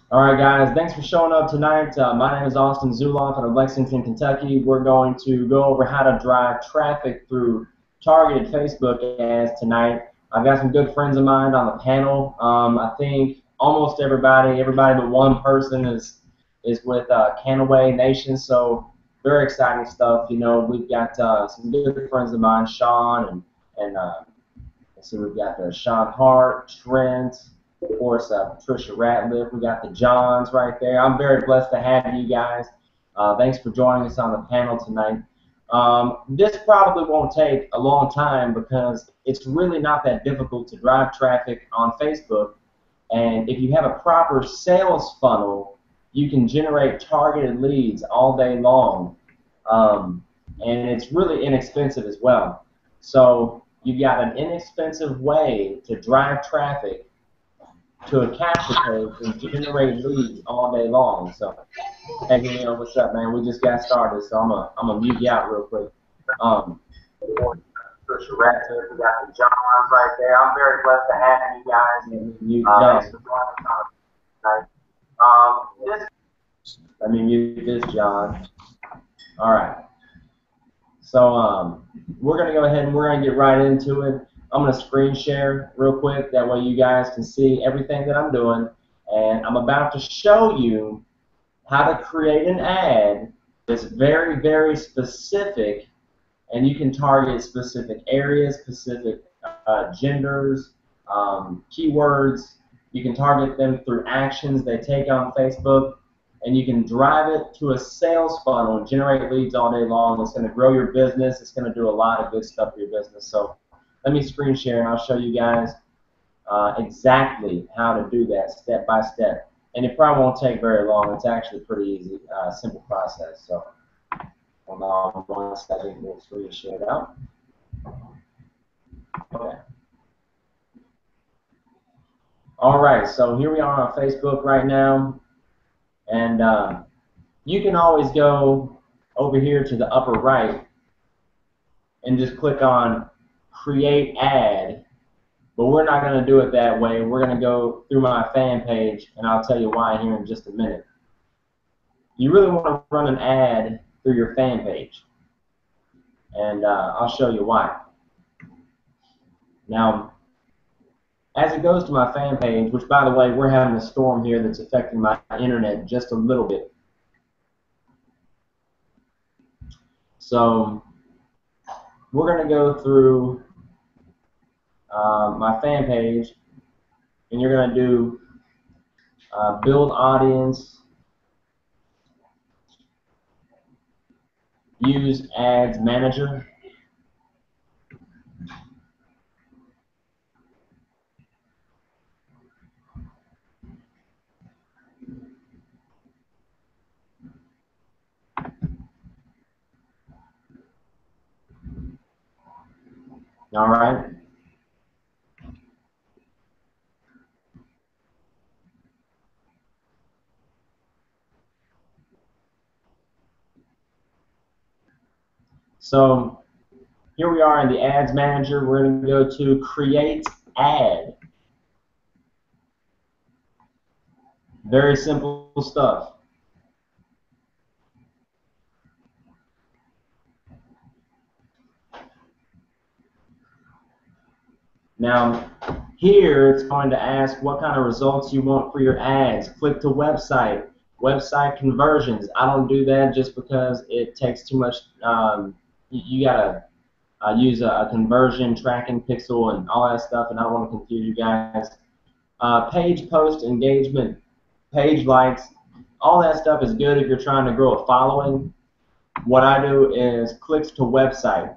All right, guys, thanks for showing up tonight. My name is Austin Zulauf out of Lexington, Kentucky. We're going to go over how to drive traffic through targeted Facebook ads tonight. I've got some good friends of mine on the panel. I think almost everybody but one person is with Canaway Nation, so very exciting stuff. You know, we've got some good friends of mine, Sean and let's see, we've got Sean Hart, Trent, of course, Patricia Ratliff. We got the Johns right there. I'm very blessed to have you guys. Thanks for joining us on the panel tonight. This probably won't take a long time because it's really not that difficult to drive traffic on Facebook. And if you have a proper sales funnel, you can generate targeted leads all day long. And it's really inexpensive as well. So you've got an inexpensive way to drive traffic to a capture page and generate leads all day long. So, hey, Julio, what's up, man? We just got started, so I'm gonna mute you out real quick. Patricia Ratcliffe, we got the Johns right there. I'm very blessed to have you guys. Mute John. Let me mute this, John. All right. So we're going to go ahead and we're going to get right into it. I'm going to screen share real quick. That way you guys can see everything that I'm doing. And I'm about to show you how to create an ad that's very, very specific. And you can target specific areas, specific genders, keywords. You can target them through actions they take on Facebook. And you can drive it to a sales funnel and generate leads all day long. It's going to grow your business. It's going to do a lot of good stuff for your business. So let me screen share and I'll show you guys exactly how to do that step by step. And it probably won't take very long. It's actually pretty easy, simple process. So hold on 1 second. We'll screen share it out. Okay. All right. So here we are on Facebook right now. And you can always go over here to the upper right and just click on create ad, but we're not going to do it that way. We're going to go through my fan page, and I'll tell you why here in just a minute. You really want to run an ad through your fan page, and I'll show you why. Now, as it goes to my fan page, which by the way, we're having a storm here that's affecting my internet just a little bit. So we're going to go through my fan page, and you're going to do build audience, use ads manager. All right. So here we are in the ads manager. We're going to go to create ad. Very simple stuff. Now, here it's going to ask what kind of results you want for your ads. Click to website, website conversions. I don't do that just because it takes too much. You gotta use a conversion tracking pixel and all that stuff, and I don't want to confuse you guys. Page post engagement, page likes, all that stuff is good if you're trying to grow a following. What I do is clicks to website,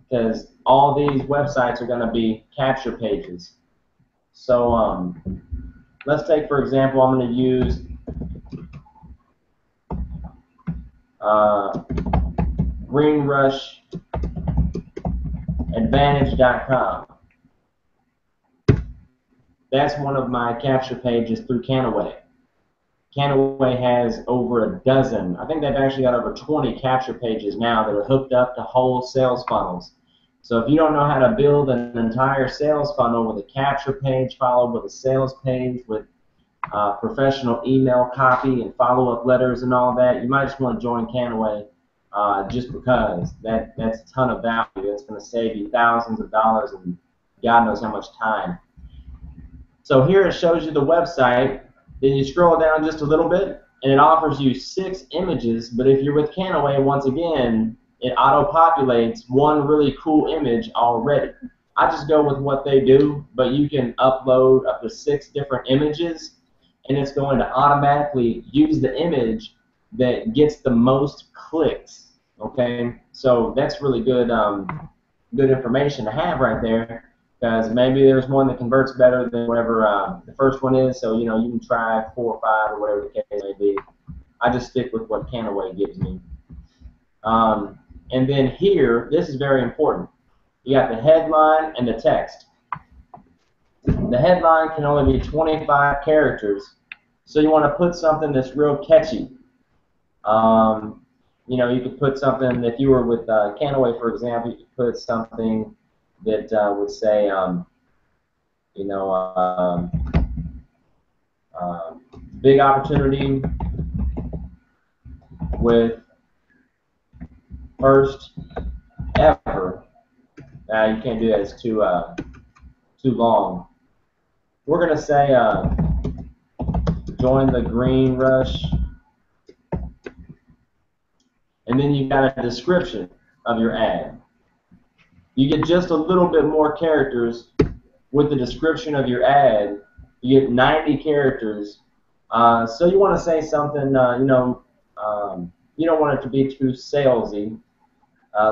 because all these websites are going to be capture pages. So let's take, for example, I'm going to use GreenRushAdvantage.com. That's one of my capture pages through Canaway. Canaway has over a dozen. I think they've actually got over 20 capture pages now that are hooked up to whole sales funnels. So if you don't know how to build an entire sales funnel with a capture page followed with a sales page with professional email copy and follow-up letters and all that, you might just want to join Canaway just because that's a ton of value. It's going to save you thousands of dollars and God knows how much time. So here it shows you the website. Then you scroll down just a little bit, and it offers you 6 images. But if you're with Canaway, once again, it auto-populates one really cool image already. I just go with what they do, but you can upload up to 6 different images, and it's going to automatically use the image that gets the most clicks. Okay, so that's really good, good information to have right there. Because maybe there's one that converts better than whatever the first one is, so you can try 4 or 5 or whatever the case may be. I just stick with what Canaway gives me. And then here, this is very important. You got the headline and the text. The headline can only be 25 characters, so you want to put something that's real catchy. You could put something, if you were with Canaway, for example, you could put something that would say, big opportunity with first ever. Now you can't do that; it's too long. We're gonna say, join the green rush, and then you got a description of your ad. You get just a little bit more characters with the description of your ad. You get 90 characters. So you want to say something, you don't want it to be too salesy.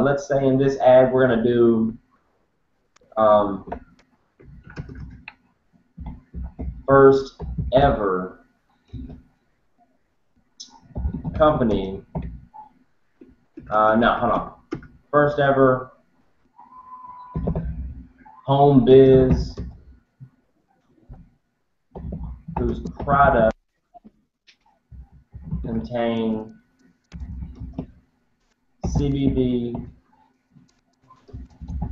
Let's say in this ad we're going to do first ever company. No, hold on. First ever home biz whose products contain CBD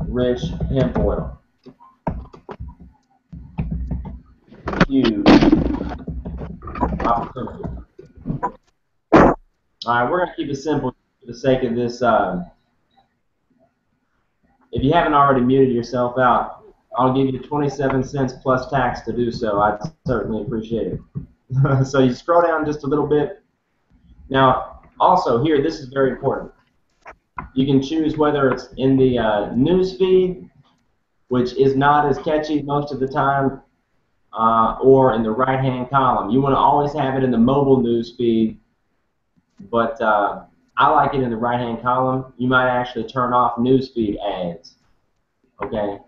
rich hemp oil. Huge opportunity. All right, we're going to keep it simple for the sake of this. If you haven't already muted yourself out, I'll give you 27 cents plus tax to do so. I'd certainly appreciate it. So you scroll down just a little bit. Now, also here, this is very important. You can choose whether it's in the news feed, which is not as catchy most of the time, or in the right-hand column. You want to always have it in the mobile news feed, but I like it in the right-hand column. You might actually turn off newsfeed ads. Okay,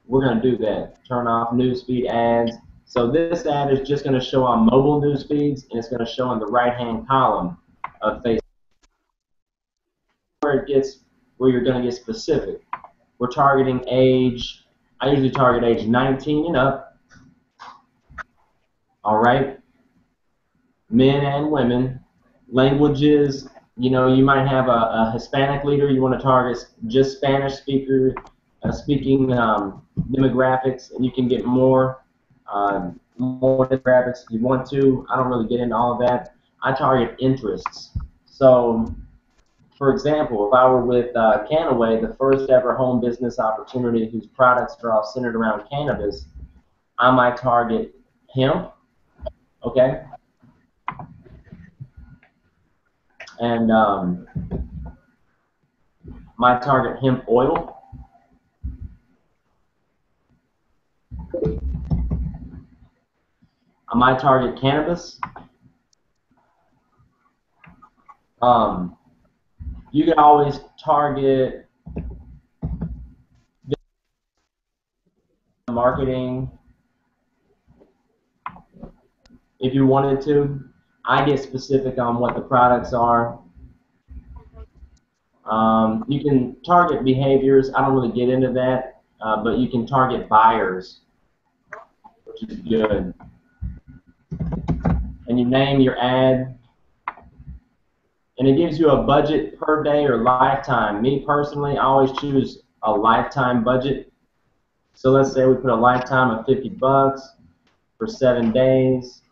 we're going to do that. Turn off newsfeed ads. So this ad is just going to show on mobile news feeds, and it's going to show in the right-hand column of Facebook. Where you're going to get specific. We're targeting age. I usually target age 19 and up. All right, men and women. Languages. You might have a Hispanic leader. You want to target just Spanish speaking demographics, and you can get more demographics if you want to. I don't really get into all of that. I target interests. So, for example, if I were with Canaway, the first ever home business opportunity whose products are all centered around cannabis, I might target hemp. Okay. And my target hemp oil. I might target cannabis. You can always target marketing if you wanted to. I get specific on what the products are. You can target behaviors. I don't really get into that, but you can target buyers, which is good. And you name your ad, and it gives you a budget per day or lifetime. Me personally, I always choose a lifetime budget. So let's say we put a lifetime of $50 for 7 days.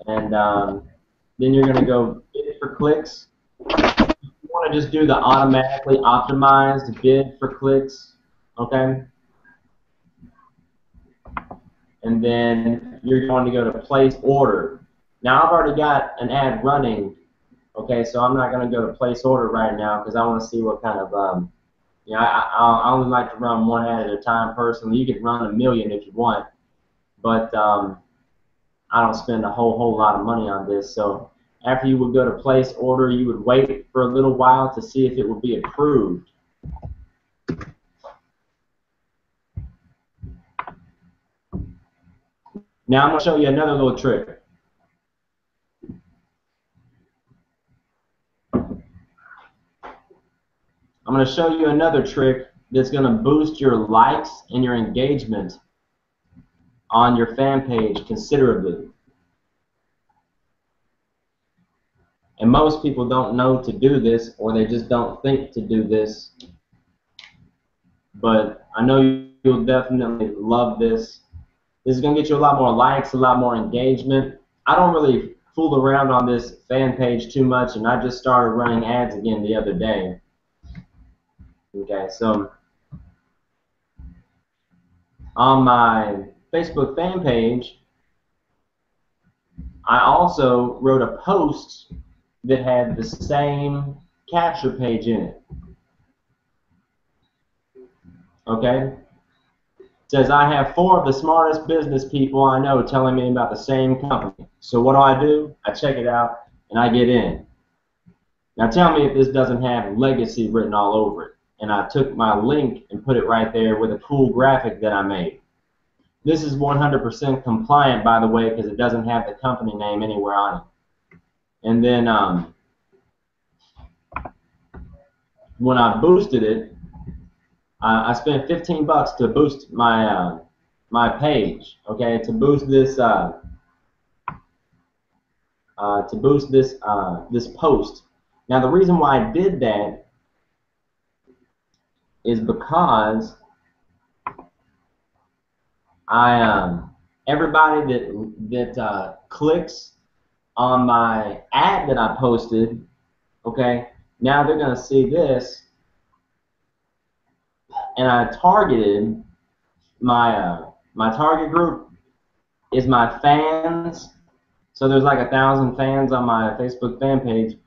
and then you're going to go bid for clicks. You want to just do the automatically optimized bid for clicks, okay? And then you're going to go to place order. Now I've already got an ad running, okay, so I'm not going to go to place order right now because I want to see what kind of, I only like to run one ad at a time personally. You could run 1,000,000 if you want, but I don't spend a whole lot of money on this. So after you would go to place order, you would wait for a little while to see if it would be approved. Now I'm going to show you another little trick. I'm going to show you another trick that's going to boost your likes and your engagement on your fan page considerably. And most people don't know to do this, or they just don't think to do this. But I know you'll definitely love this. This is going to get you a lot more likes, a lot more engagement. I don't really fool around on this fan page too much, and I just started running ads again the other day. Okay, so on my Facebook fan page, I also wrote a post that had the same capture page in it. Okay? It says, I have 4 of the smartest business people I know telling me about the same company. So what do? I check it out and I get in. Now tell me if this doesn't have legacy written all over it. And I took my link and put it right there with a cool graphic that I made. This is 100% compliant, by the way, because it doesn't have the company name anywhere on it. And then when I boosted it, I spent 15 bucks to boost my my page. Okay, to boost this this post. Now the reason why I did that is because everybody that clicks on my ad that I posted, okay, now they're gonna see this, and I targeted my my target group is my fans. So there's like 1,000 fans on my Facebook fan page,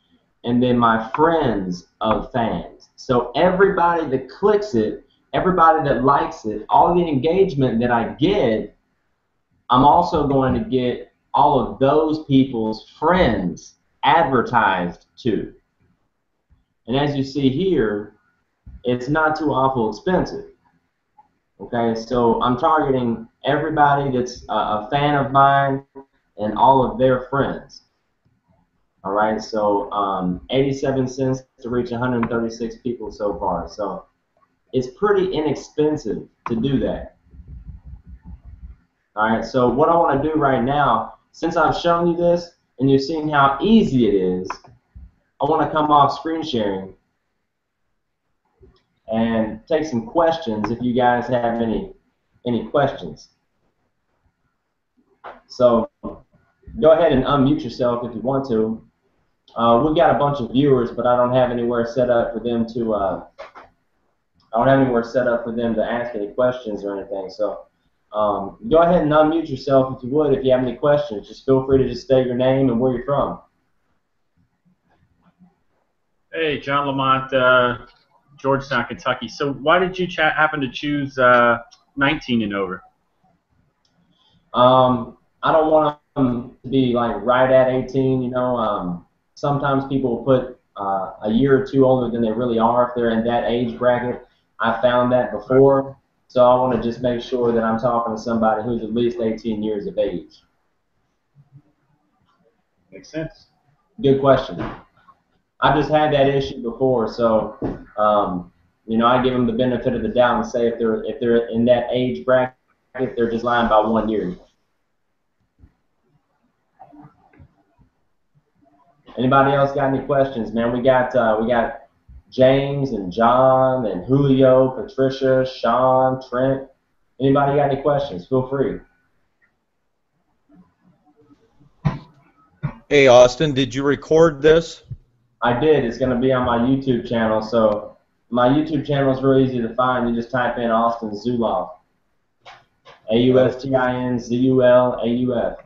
and then my friends of fans. So everybody that clicks it, everybody that likes it, all the engagement that I get, I'm also going to get all of those people's friends advertised to. And as you see here, it's not too awful expensive. Okay, so I'm targeting everybody that's a fan of mine and all of their friends. All right, so 87 cents to reach 136 people so far. So it's pretty inexpensive to do that. All right, so what I want to do right now, since I've shown you this and you've seen how easy it is, I want to come off screen sharing and take some questions if you guys have any questions. So go ahead and unmute yourself if you want to. We've got a bunch of viewers, but I don't have anywhere set up for them to ask any questions or anything. So go ahead and unmute yourself if you would. If you have any questions, just feel free to just state your name and where you're from. Hey, John Lamont, Georgetown, Kentucky. So why did you happen to choose 19 and over? I don't want them to be like right at 18, you know. Sometimes people will put a year or two older than they really are if they're in that age bracket. I found that before, so I want to just make sure that I'm talking to somebody who's at least 18 years of age. Makes sense. Good question. I've just had that issue before, so you know, I give them the benefit of the doubt and say if they're in that age bracket, they're just lying by 1 year. Anybody else got any questions, man? We got James and John and Julio, Patricia, Sean, Trent. Anybody got any questions? Feel free. Hey, Austin, did you record this? I did. It's going to be on my YouTube channel. So my YouTube channel is really easy to find. You just type in Austin Zulauf. AustinZulauf.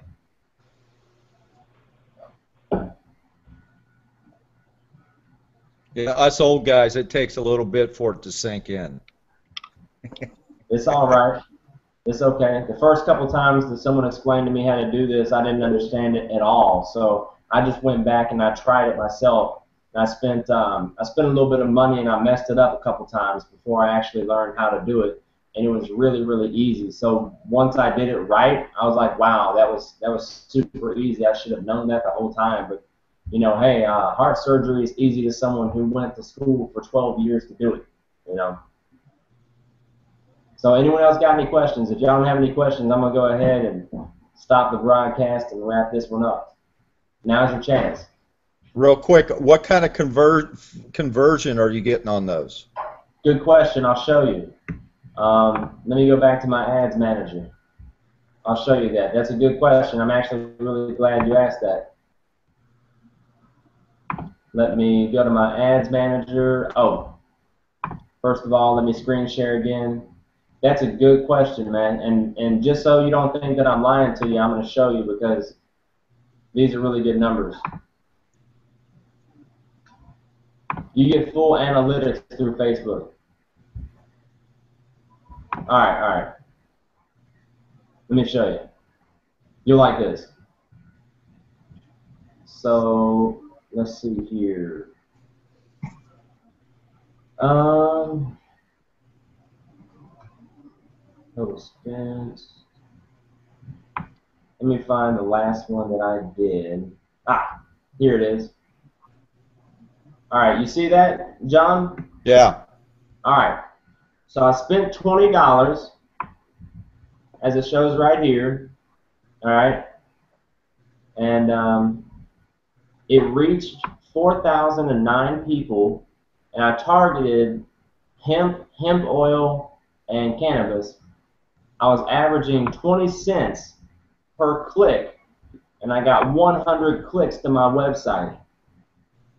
Yeah, us old guys, it takes a little bit for it to sink in. It's all right. It's okay. The first couple times that someone explained to me how to do this, I didn't understand it at all. So I just went back and I tried it myself. And I spent a little bit of money and I messed it up a couple times before I actually learned how to do it. And it was really, really easy. So once I did it right, I was like, wow, that was super easy. I should have known that the whole time. But you know, hey, heart surgery is easy to someone who went to school for 12 years to do it. You know. So anyone else got any questions? If y'all don't have any questions, I'm going to go ahead and stop the broadcast and wrap this one up. Now's your chance. Real quick, what kind of conversion are you getting on those? Good question. I'll show you. Let me go back to my ads manager. I'll show you that. That's a good question. I'm actually really glad you asked that. Let me go to my ads manager. Oh, first of all, let me screen share again. That's a good question, man. And just so you don't think that I'm lying to you, I'm going to show you because these are really good numbers. You get full analytics through Facebook. All right. Let me show you. You'll like this. So let's see here. Total spent. Let me find the last one that I did. Ah, here it is. All right, you see that, John? Yeah. All right. So I spent $20, as it shows right here. All right, and it reached 4,009 people, and I targeted hemp oil, and cannabis. I was averaging 20 cents per click, and I got 100 clicks to my website.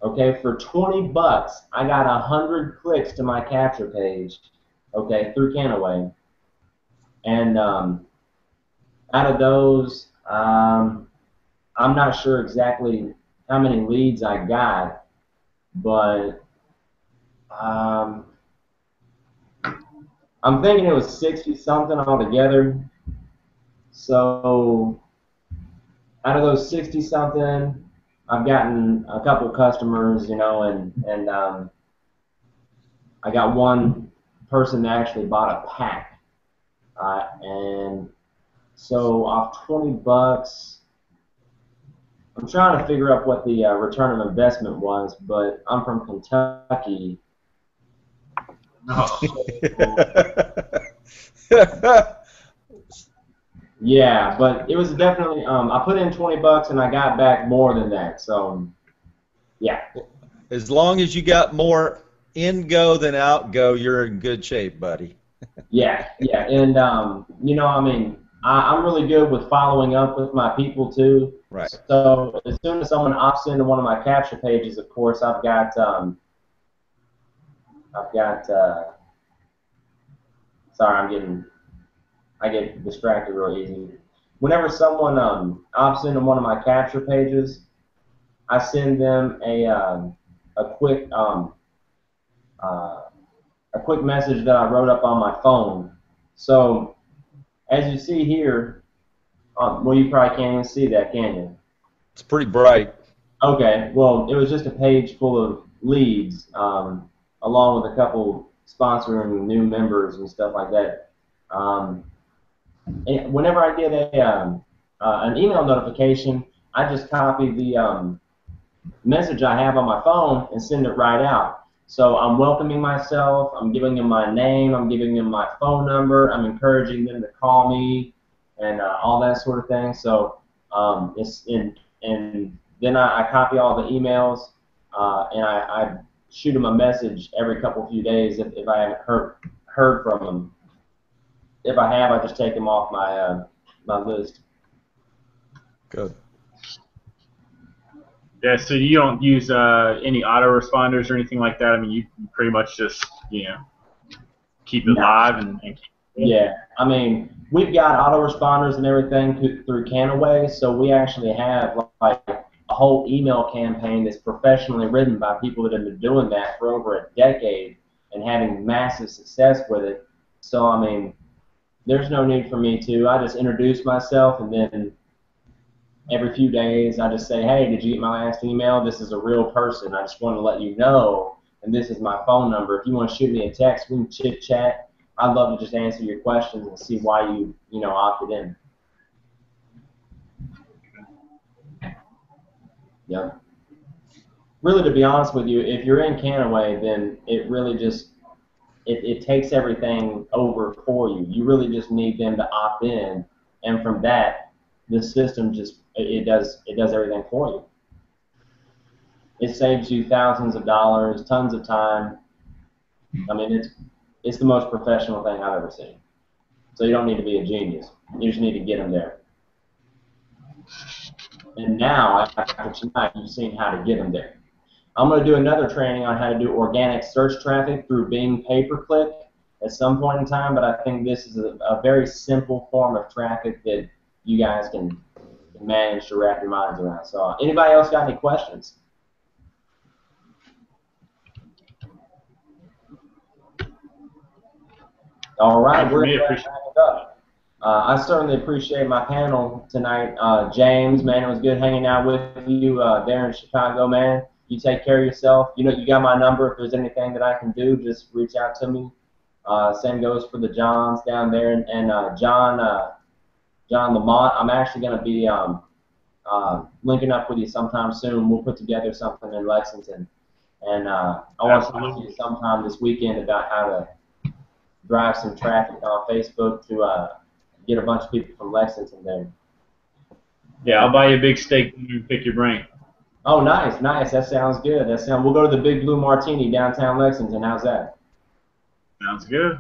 Okay, for 20 bucks, I got 100 clicks to my capture page. Okay, through Canaway, and out of those, I'm not sure exactly how many leads I got, but I'm thinking it was 60 something altogether. So out of those 60 something, I've gotten a couple customers, you know, and I got one person that actually bought a pack, and so off 20 bucks, I'm trying to figure out what the return of investment was, but I'm from Kentucky. Yeah, but it was definitely, I put in 20 bucks and I got back more than that, so yeah. As long as you got more in-go than out-go, you're in good shape, buddy. Yeah, and you know, I mean, I'm really good with following up with my people too. Right. So as soon as someone opts into one of my capture pages, of course, I get distracted real easy. Whenever someone opts into one of my capture pages, I send them a quick message that I wrote up on my phone. So as you see here, well, you probably can't even see that, can you? It's pretty bright. Okay, well, it was just a page full of leads, along with a couple sponsoring new members and stuff like that. And whenever I get an email notification, I just copy the message I have on my phone and send it right out. So I'm welcoming myself, I'm giving them my name, I'm giving them my phone number, I'm encouraging them to call me, and all that sort of thing. So and then I copy all the emails, and I shoot them a message every few days if I haven't heard from them. If I have, I just take them off my list. Good. Yeah, so you don't use any autoresponders or anything like that? I mean, you pretty much just, keep it No. live and keep it. Yeah, I mean, we've got autoresponders and everything through Canaway, so we actually have like a whole email campaign that's professionally written by people that have been doing that for over a decade and having massive success with it. So, I mean, there's no need for me to. I just introduce myself, and then every few days I just say, hey, did you get my last email? This is a real person. I just want to let you know, and this is my phone number. If you want to shoot me a text, we can chit chat. I'd love to just answer your questions and see why you opted in. Yep. Really, to be honest with you, if you're in Canaway, then it really just it takes everything over for you. You really just need them to opt in, and from that, the system just it does everything for you. It saves you thousands of dollars, tons of time. I mean, it's the most professional thing I've ever seen. So you don't need to be a genius. You just need to get them there. And now, after tonight, you've seen how to get them there. I'm going to do another training on how to do organic search traffic through Bing pay-per-click at some point in time, but I think this is a very simple form of traffic that you guys can manage to wrap your minds around. So anybody else got any questions? All right, we're going to wrap it up. I certainly appreciate my panel tonight. James, man, it was good hanging out with you there in Chicago, man. You take care of yourself. You know, you got my number. If there's anything that I can do, just reach out to me. Same goes for the Johns down there. And John Lamont, I'm actually going to be linking up with you sometime soon. We'll put together something in Lexington. And I want to talk to you sometime this weekend about how to drive some traffic on Facebook to get a bunch of people from Lexington there. Yeah, I'll buy you a big steak and pick your brain. Oh, nice, nice. That sounds good. We'll go to the Big Blue Martini downtown Lexington. How's that? Sounds good.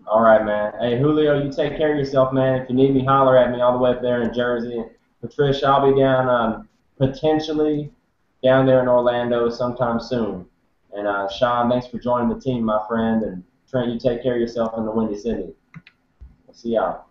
All right, man. Hey, Julio, you take care of yourself, man. If you need me, holler at me all the way up there in Jersey. Patricia, I'll be down potentially down there in Orlando sometime soon. And Sean, thanks for joining the team, my friend. And Trent, you take care of yourself in the Windy City. We'll see y'all.